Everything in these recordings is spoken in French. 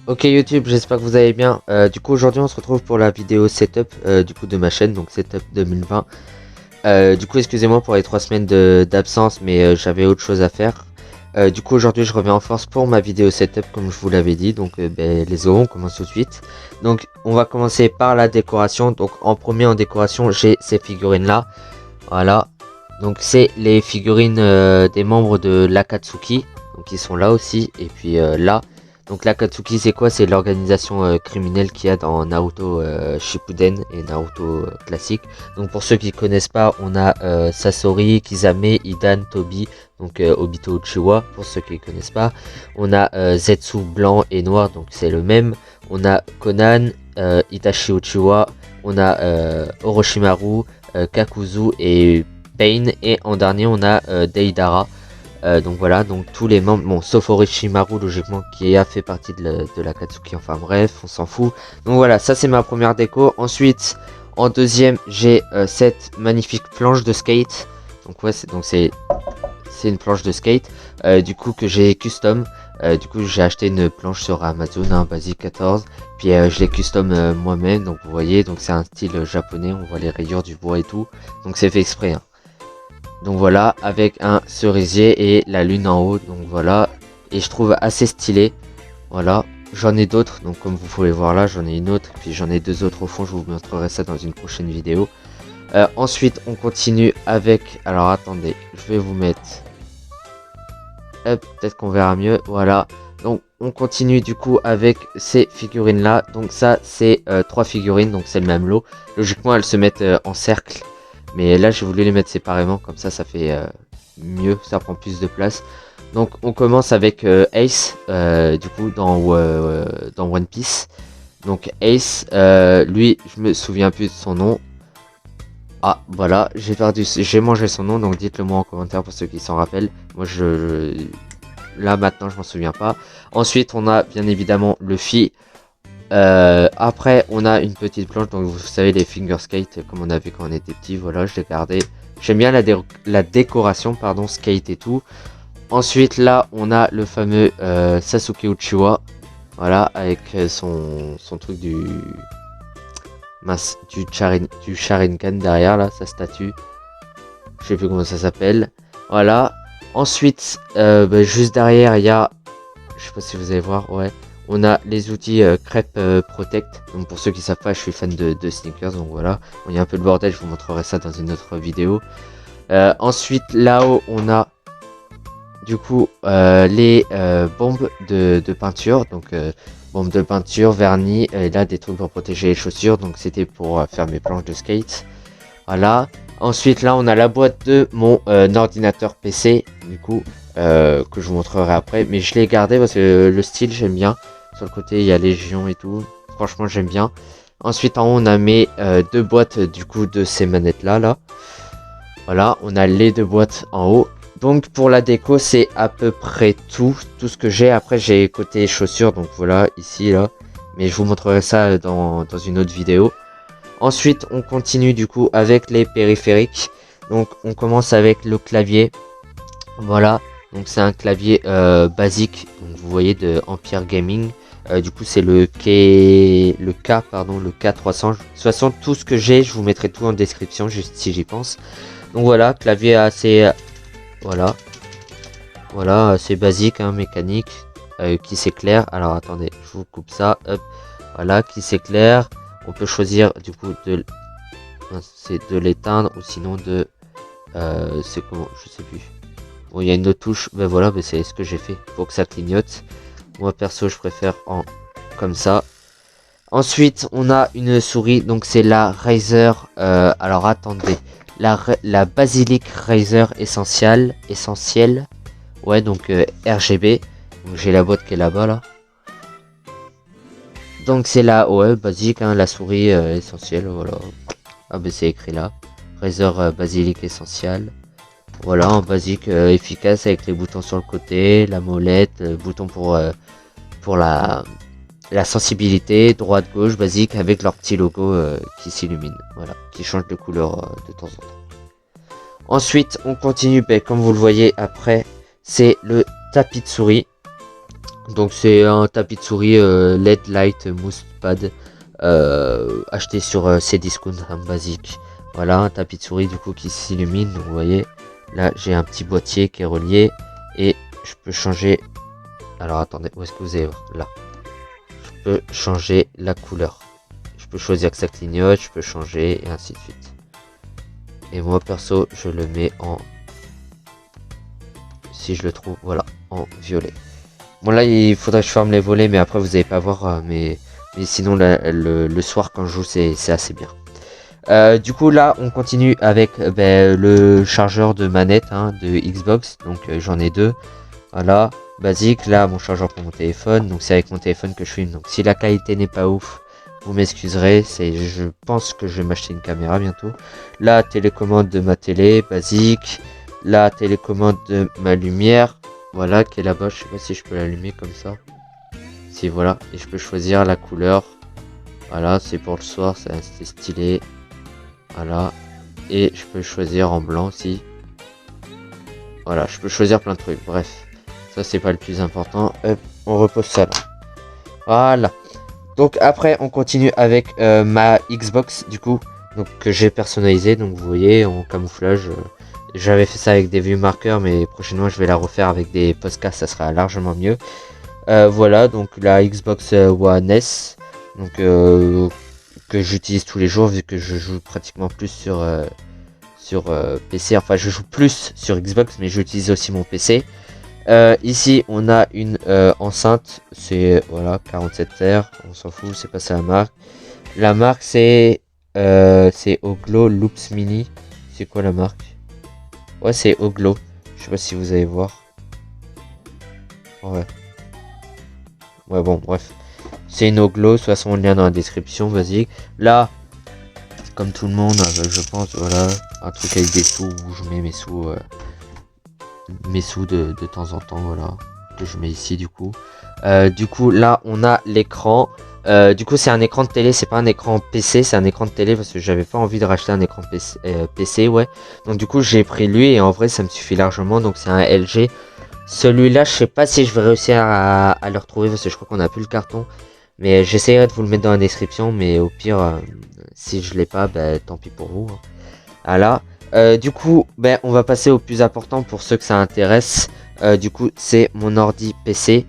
Ok YouTube, j'espère que vous allez bien. Du coup aujourd'hui on se retrouve pour la vidéo setup du coup de ma chaîne, donc setup 2020. Du coup excusez-moi pour les 3 semaines d'absence, mais j'avais autre chose à faire. Du coup aujourd'hui je reviens en force pour ma vidéo setup comme je vous l'avais dit, donc les go, on commence tout de suite. Donc on va commencer par la décoration. Donc en premier en décoration j'ai ces figurines là, voilà. Donc c'est les figurines des membres de l'Akatsuki, donc ils sont là aussi, et puis là. Donc l'Akatsuki c'est quoi? C'est l'organisation criminelle qu'il y a dans Naruto Shippuden et Naruto classique. Donc pour ceux qui connaissent pas, on a Sasori, Kisame, Hidan, Tobi, donc Obito Uchiwa pour ceux qui connaissent pas. On a Zetsu blanc et noir, donc c'est le même. On a Conan, Itachi Uchiwa, on a Orochimaru, Kakuzu et Pain, et en dernier on a Deidara. Donc voilà, donc tous les membres, bon sauf Orochimaru logiquement qui a fait partie de l'Akatsuki, enfin bref, on s'en fout. Donc voilà, ça c'est ma première déco. Ensuite, en deuxième, j'ai cette magnifique planche de skate. Donc ouais, c'est une planche de skate, du coup que j'ai custom. Du coup j'ai acheté une planche sur Amazon, hein, basique 14. Puis je l'ai custom moi-même, donc vous voyez, donc c'est un style japonais, on voit les rayures du bois et tout. Donc c'est fait exprès, hein. Donc voilà, avec un cerisier et la lune en haut, donc voilà. Et je trouve assez stylé, voilà. J'en ai d'autres, donc comme vous pouvez voir là, j'en ai une autre, puis j'en ai deux autres au fond, je vous montrerai ça dans une prochaine vidéo. Ensuite, on continue avec, alors attendez, je vais vous mettre, hop, peut-être qu'on verra mieux, voilà. Donc on continue du coup avec ces figurines là, donc ça c'est 3 figurines, donc c'est le même lot. Logiquement elles se mettent en cercle, mais là j'ai voulu les mettre séparément, comme ça fait mieux, ça prend plus de place. Donc on commence avec Ace, du coup dans One Piece. Donc Ace, lui je me souviens plus de son nom. Ah voilà, j'ai mangé son nom, donc dites-le moi en commentaire pour ceux qui s'en rappellent. Moi là maintenant je m'en souviens pas. Ensuite on a bien évidemment Luffy. Après on a une petite planche, donc vous savez les finger skate comme on avait quand on était petit, voilà je l'ai gardé. J'aime bien la décoration, pardon, skate et tout. Ensuite là on a le fameux Sasuke Uchiwa, voilà, avec son truc du Sharingan derrière là, sa statue. Je sais plus comment ça s'appelle. Voilà. Ensuite, juste derrière, il y a, je sais pas si vous allez voir, ouais, on a les outils Crêpe Protect. Donc pour ceux qui savent pas, je suis fan de sneakers, donc voilà. Bon, il y a un peu de bordel, je vous montrerai ça dans une autre vidéo. Ensuite, là-haut, on a du coup les bombes de peinture. Donc bombes de peinture, vernis, et là des trucs pour protéger les chaussures. Donc c'était pour faire mes planches de skate. Voilà. Ensuite, là, on a la boîte de mon ordinateur PC, du coup, que je vous montrerai après. Mais je l'ai gardé parce que le style, j'aime bien. Sur le côté, il y a Légion et tout. Franchement, j'aime bien. Ensuite, en haut, on a mes deux boîtes, du coup, de ces manettes-là, là. Voilà, on a les deux boîtes en haut. Donc, pour la déco, c'est à peu près tout ce que j'ai. Après, j'ai côté chaussures, donc voilà, ici, là. Mais je vous montrerai ça dans une autre vidéo. Ensuite, on continue du coup avec les périphériques. Donc, on commence avec le clavier. Voilà. Donc, c'est un clavier basique. Donc, vous voyez de Empire Gaming. Du coup, c'est le K300. De toute façon, tout ce que j'ai, je vous mettrai tout en description, juste si j'y pense. Donc voilà, clavier assez, voilà, assez basique, hein, mécanique, qui s'éclaire. Alors attendez, je vous coupe ça. Hop, voilà, qui s'éclaire. On peut choisir du coup c'est de l'éteindre ou sinon c'est comment, je sais plus. Bon, il y a une autre touche, ben voilà, ben c'est ce que j'ai fait pour que ça clignote. Moi perso, je préfère en comme ça. Ensuite, on a une souris, donc c'est la Razer. Alors attendez, la Basilic Razer essentielle. Ouais, donc RGB. Donc j'ai la boîte qui est là-bas là. Donc c'est la basique, hein, la souris essentielle, voilà. Ah ben c'est écrit là. Razer Basilic essentiel. Voilà, en basique efficace avec les boutons sur le côté, la molette, bouton pour la sensibilité, droite gauche, basique avec leur petit logo qui s'illumine, voilà, qui change de couleur de temps en temps. Ensuite on continue, ben, comme vous le voyez après, c'est le tapis de souris. Donc c'est un tapis de souris LED Light Mousse Pad acheté sur Cdiscount, un basique. Voilà, un tapis de souris du coup qui s'illumine. Donc vous voyez, là j'ai un petit boîtier qui est relié et je peux changer. Alors attendez, où est-ce que vous allez voir? Là. Je peux changer la couleur. Je peux choisir que ça clignote, je peux changer et ainsi de suite. Et moi perso, je le mets en... Si je le trouve, voilà, en violet. Bon là, il faudrait que je ferme les volets, mais après vous n'allez pas voir, mais sinon le soir quand je joue, c'est assez bien. Du coup là, on continue avec le chargeur de manette hein, de Xbox. Donc j'en ai deux. Voilà, basique. Là, mon chargeur pour mon téléphone. Donc c'est avec mon téléphone que je filme. Donc si la qualité n'est pas ouf, vous m'excuserez. Je pense que je vais m'acheter une caméra bientôt. La télécommande de ma télé, basique. La télécommande de ma lumière. Voilà, qui est là-bas. Je sais pas si je peux l'allumer comme ça. Si voilà, et je peux choisir la couleur. Voilà, c'est pour le soir, c'est stylé. Voilà, et je peux choisir en blanc aussi. Voilà, je peux choisir plein de trucs. Bref, ça c'est pas le plus important. Hop, on repose ça là. Voilà. Donc après, on continue avec ma Xbox du coup, donc que j'ai personnalisé. Donc vous voyez en camouflage. J'avais fait ça avec des view marqueurs, mais prochainement je vais la refaire avec des podcasts, ça sera largement mieux. Voilà, donc la Xbox One S, donc que j'utilise tous les jours vu que je joue pratiquement plus sur PC. Enfin, je joue plus sur Xbox, mais j'utilise aussi mon PC. Ici, on a une enceinte, c'est voilà 47 Hz, on s'en fout, c'est pas ça la marque. La marque c'est Oglo Loops Mini. C'est quoi la marque? Ouais, c'est Oglo. Je sais pas si vous allez voir. Ouais. Ouais, bon, bref. C'est une Oglo, de toute façon, le lien dans la description, vas-y. Là, comme tout le monde, je pense, voilà, un truc avec des sous où je mets mes sous de temps en temps, voilà, que je mets ici, du coup. Du coup, là, on a l'écran. Du coup, c'est un écran de télé, c'est pas un écran PC, c'est un écran de télé parce que j'avais pas envie de racheter un écran PC, ouais. Donc, du coup, j'ai pris lui et en vrai, ça me suffit largement. Donc, c'est un LG. Celui-là, je sais pas si je vais réussir à le retrouver parce que je crois qu'on a plus le carton. Mais j'essaierai de vous le mettre dans la description. Mais au pire, si je l'ai pas, bah, tant pis pour vous. Hein. Voilà. Du coup, ben, on va passer au plus important pour ceux que ça intéresse. Du coup, c'est mon ordi PC.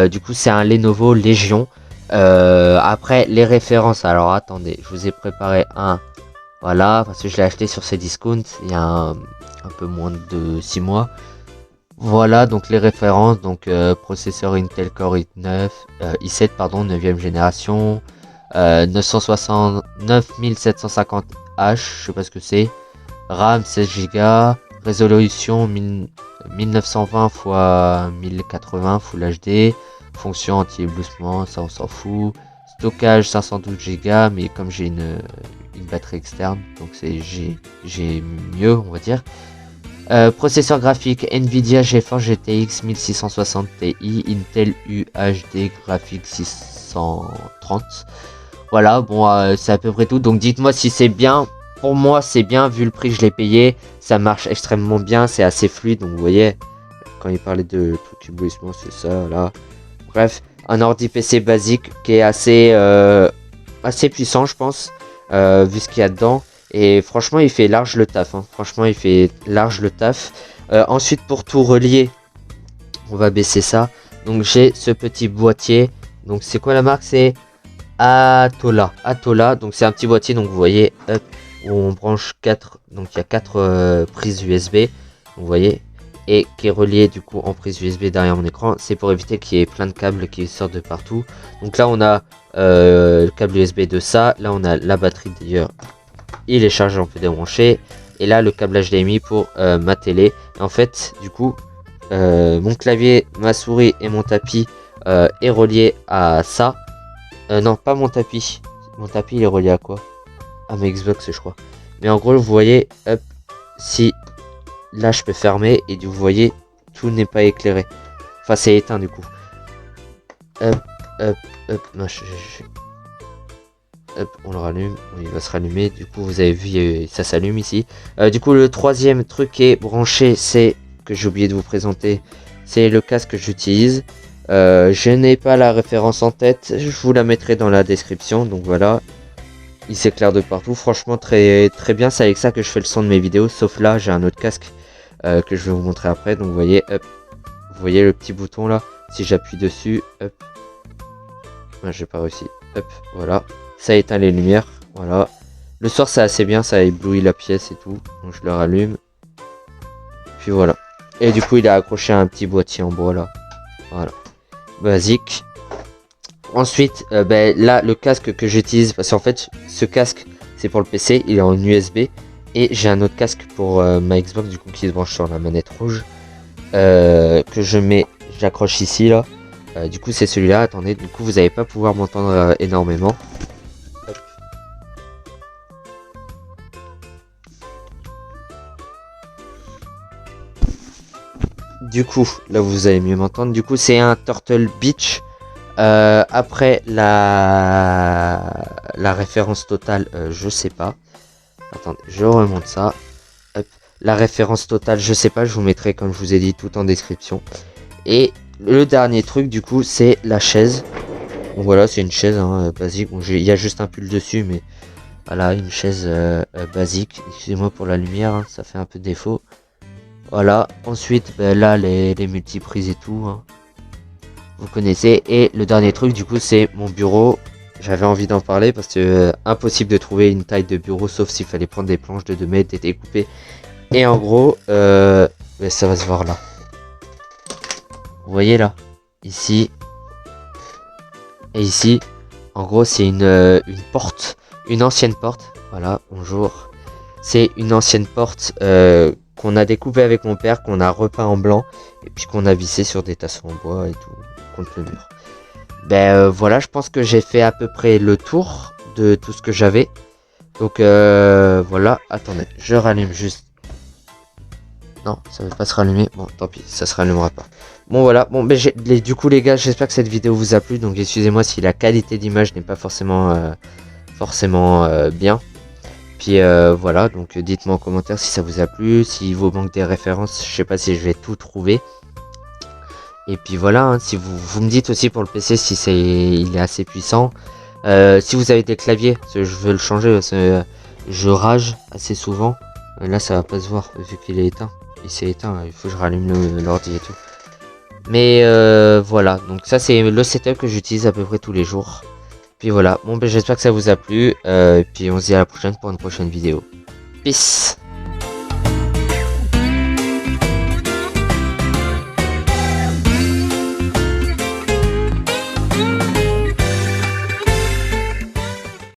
Du coup, c'est un Lenovo Legion. Après, les références. Alors, attendez, je vous ai préparé un. Voilà, parce que je l'ai acheté sur Cdiscount il y a un peu moins de 6 mois. Voilà donc les références, donc processeur Intel Core i9, i7 pardon, 9ème génération, 9750H, je sais pas ce que c'est, RAM 16 Go, résolution 1920 x 1080 Full HD, fonction anti-éblouissement, ça on s'en fout, stockage 512 Go, mais comme j'ai une batterie externe, donc j'ai mieux on va dire. Processeur graphique Nvidia GeForce GTX 1660 Ti, Intel UHD graphique 630. Voilà, bon, c'est à peu près tout. Donc dites-moi si c'est bien. Pour moi, c'est bien, vu le prix que je l'ai payé. Ça marche extrêmement bien, c'est assez fluide. Donc vous voyez, quand il parlait de truc éblouissement, c'est ça, là. Bref, un ordi PC basique qui est assez puissant, je pense, vu ce qu'il y a dedans. Et franchement, il fait large le taf. Hein. Franchement, il fait large le taf. Ensuite, pour tout relier, on va baisser ça. Donc, j'ai ce petit boîtier. Donc, c'est quoi la marque? C'est Atola. Atola. Donc, c'est un petit boîtier. Donc, vous voyez, hop, où on branche 4. Donc, il y a 4 prises USB. Vous voyez. Et qui est relié du coup en prise USB derrière mon écran. C'est pour éviter qu'il y ait plein de câbles qui sortent de partout. Donc, là, on a le câble USB de ça. Là, on a la batterie d'ailleurs. Il est chargé, on peut débrancher. Et là, le câble HDMI pour ma télé. Et en fait, du coup, mon clavier, ma souris et mon tapis est relié à ça. Non, pas mon tapis. Mon tapis, il est relié à quoi? À ma Xbox, je crois. Mais en gros, vous voyez, hop, si là, je peux fermer. Et vous voyez, tout n'est pas éclairé. Enfin, c'est éteint, du coup. Hop, hop, hop. Non, hop, on le rallume, il va se rallumer, du coup vous avez vu ça s'allume ici. Du coup le troisième truc qui est branché, c'est que j'ai oublié de vous présenter, c'est le casque que j'utilise. Je n'ai pas la référence en tête, je vous la mettrai dans la description, donc voilà. Il s'éclaire de partout, franchement très très bien, c'est avec ça que je fais le son de mes vidéos, sauf là j'ai un autre casque que je vais vous montrer après, donc vous voyez, hop, vous voyez le petit bouton là, si j'appuie dessus, hop, j'ai pas réussi, hop, voilà, ça éteint les lumières, voilà. Le soir c'est assez bien, ça éblouit la pièce et tout, donc je le rallume, puis voilà. Et du coup il est accroché à un petit boîtier en bois là, voilà, basique. Ensuite, là, le casque que j'utilise, parce qu'en fait, ce casque, c'est pour le PC, il est en USB. Et j'ai un autre casque pour ma Xbox, du coup, qui se branche sur la manette rouge. Que je mets, j'accroche ici, là. Du coup, c'est celui-là, attendez, du coup, vous n'allez pas pouvoir m'entendre énormément. Hop. Du coup, là, vous allez mieux m'entendre. Du coup, c'est un Turtle Beach. Après la référence totale, je sais pas. Attendez, je remonte ça. Hop. La référence totale, je sais pas, je vous mettrai comme je vous ai dit tout en description. Et le dernier truc du coup, c'est la chaise. Donc voilà, c'est une chaise hein, basique. Bon, il y a juste un pull dessus, mais voilà, une chaise basique. Excusez-moi pour la lumière, hein, ça fait un peu défaut. Voilà. Ensuite, là les multiprises et tout. Hein. Vous connaissez. Et le dernier truc du coup c'est mon bureau. J'avais envie d'en parler parce que impossible de trouver une taille de bureau sauf s'il fallait prendre des planches de 2 mètres, des découpées. Et en gros, ça va se voir là. Vous voyez là, ici et ici. En gros c'est une porte, une ancienne porte. Voilà, bonjour. C'est une ancienne porte qu'on a découpée avec mon père, qu'on a repeint en blanc et puis qu'on a vissé sur des tasseaux en bois et tout contre le mur. Voilà, je pense que j'ai fait à peu près le tour de tout ce que j'avais. Donc voilà, attendez, je rallume juste. Non, ça ne veut pas se rallumer. Bon, tant pis, ça se rallumera pas. Bon voilà, bon du coup les gars, j'espère que cette vidéo vous a plu. Donc excusez-moi si la qualité d'image n'est pas forcément bien. Puis voilà, donc dites-moi en commentaire si ça vous a plu, s'il vous manque des références, je sais pas si je vais tout trouver. Et puis voilà, hein, si vous me dites aussi pour le PC si il est assez puissant. Si vous avez des claviers, je veux le changer parce que je rage assez souvent. Là ça va pas se voir vu qu'il est éteint. Il s'est éteint, il faut que je rallume l'ordi et tout. Mais voilà, donc ça c'est le setup que j'utilise à peu près tous les jours. Puis voilà, bon j'espère que ça vous a plu. Et puis on se dit à la prochaine pour une prochaine vidéo. Peace.